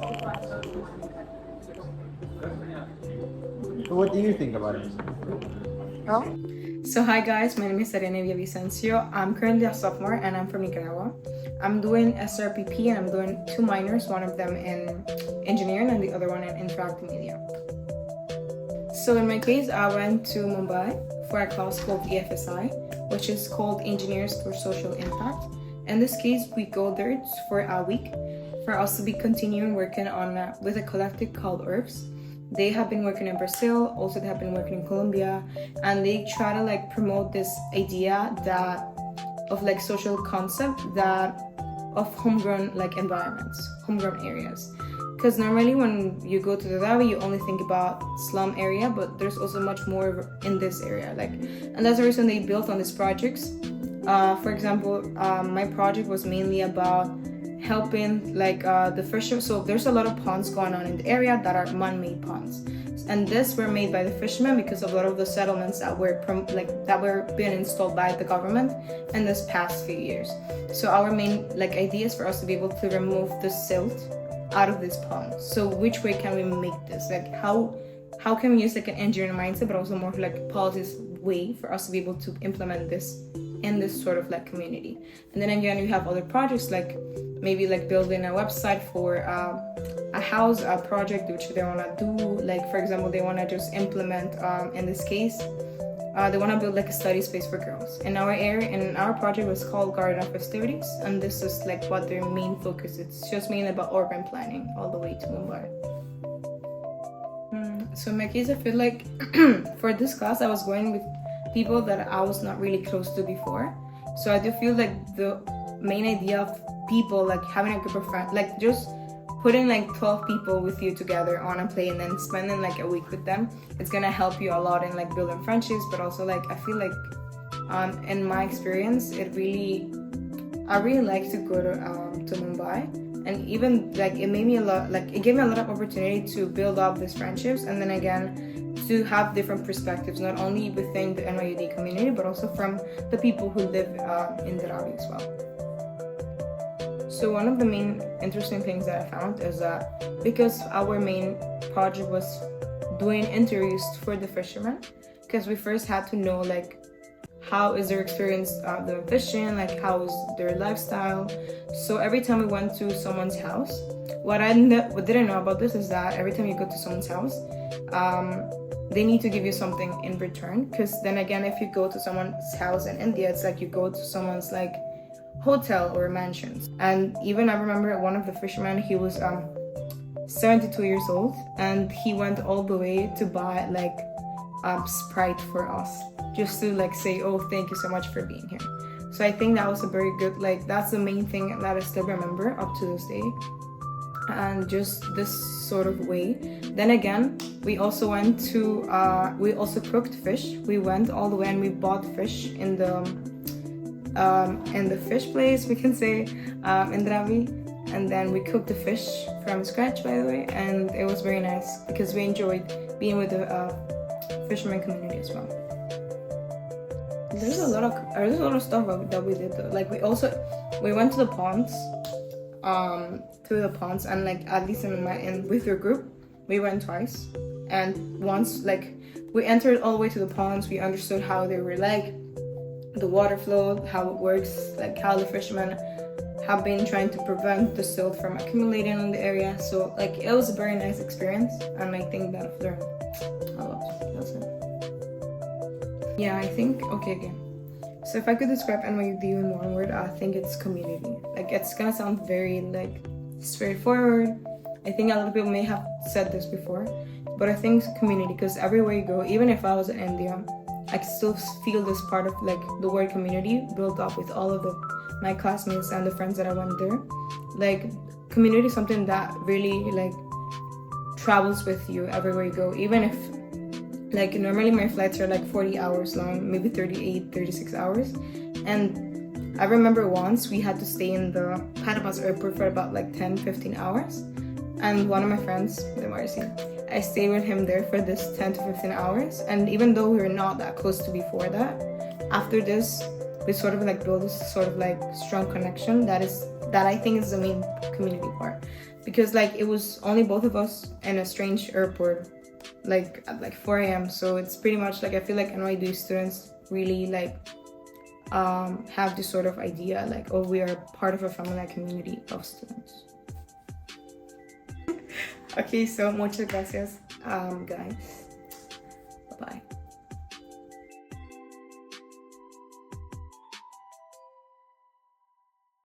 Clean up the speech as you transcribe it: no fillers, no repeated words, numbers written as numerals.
So what do you think about it? Oh. So hi guys, my name is Serena Villavicencio. I'm currently a sophomore and I'm from Nicaragua. I'm doing SRPP and I'm doing two minors, one of them in engineering and the other one in interactive media. So in my case, I went to Mumbai for a class called EFSI, which is called Engineers for Social Impact. In this case, we go there for a week for us to be continuing working on with a collective called URBS. They have been working in Brazil, also they have been working in Colombia, and they try to like promote this idea that of like social concept that of homegrown like environments, homegrown areas. Because normally when you go to the Dhabi, you only think about slum area, but there's also much more in this area. Like, and that's the reason they built on these projects. For example, my project was mainly about helping like the fishermen. So there's a lot of ponds going on in the area that are man-made ponds, and this were made by the fishermen because of a lot of the settlements that were being installed by the government in this past few years. So our main like idea is for us to be able to remove the silt out of this pond. So which way can we make this? Like how can we use like an engineering mindset, but also more like a policies way for us to be able to implement this in this sort of like community. And then again, you have other projects like maybe like building a website for a house, a project which they want to do. Like for example, they want to just implement in this case they want to build like a study space for girls. In our area, and our project was called Garden of Festivities, and this is like what their main focus is. It's just mainly about urban planning all the way to Mumbai. So in my case, I feel like for this class I was going with people that I was not really close to before. So I do feel like the main idea of people like having a group of friends, like just putting like 12 people with you together on a plane and then spending like a week with them, it's gonna help you a lot in like building friendships. But also like I feel like in my experience, I really like to go to Mumbai, and even like it gave me a lot of opportunity to build up these friendships, and then again to have different perspectives, not only within the NYU community, but also from the people who live in Dhabi as well. So one of the main interesting things that I found is that because our main project was doing interviews for the fishermen, because we first had to know like how is their experience doing fishing, like how is their lifestyle. So every time we went to someone's house, what didn't know about this is that every time you go to someone's house, they need to give you something in return. Because then again, if you go to someone's house in India, it's like you go to someone's like hotel or mansions. And even I remember one of the fishermen, he was 72 years old, and he went all the way to buy like Sprite for us, just to like say, oh, thank you so much for being here. So I think that was a very good, like that's the main thing that I still remember up to this day, and just this sort of way. Then again, we also went to we also cooked fish. We went all the way and we bought fish in the fish place, we can say, in Dhabi, and then we cooked the fish from scratch, by the way, and it was very nice because we enjoyed being with the fisherman community as well. There's a lot of stuff that we did though. Like we went to the ponds, and like at least with your group, we went twice, and once like we entered all the way to the ponds, we understood how they were like, the water flow, how it works, like how the fishermen have been trying to prevent the silt from accumulating in the area. So like it was a very nice experience, and I think that I've learned a lot. That's it. Yeah, I think okay. So if I could describe NYU in one word, I think it's community. Like it's gonna sound very like straightforward. I think a lot of people may have said this before, but I think it's community, because everywhere you go, even if I was in India, I can still feel this part of like the word community built up with all of my classmates and the friends that I went there. Like community is something that really like travels with you everywhere you go. Even if like normally my flights are like 40 hours long, maybe 38, 36 hours. And I remember once we had to stay in the Panama's airport for about like 10, 15 hours. And one of my friends, I stayed with him there for this 10 to 15 hours. And even though we were not that close to before that, after this, we sort of like built this sort of like strong connection that I think is the main community part. because like it was only both of us in a strange airport, like at like 4 a.m. So it's pretty much like I feel like NYU students really like have this sort of idea like, oh, we are part of a family community of students. Okay, so muchas gracias, guys. Bye bye.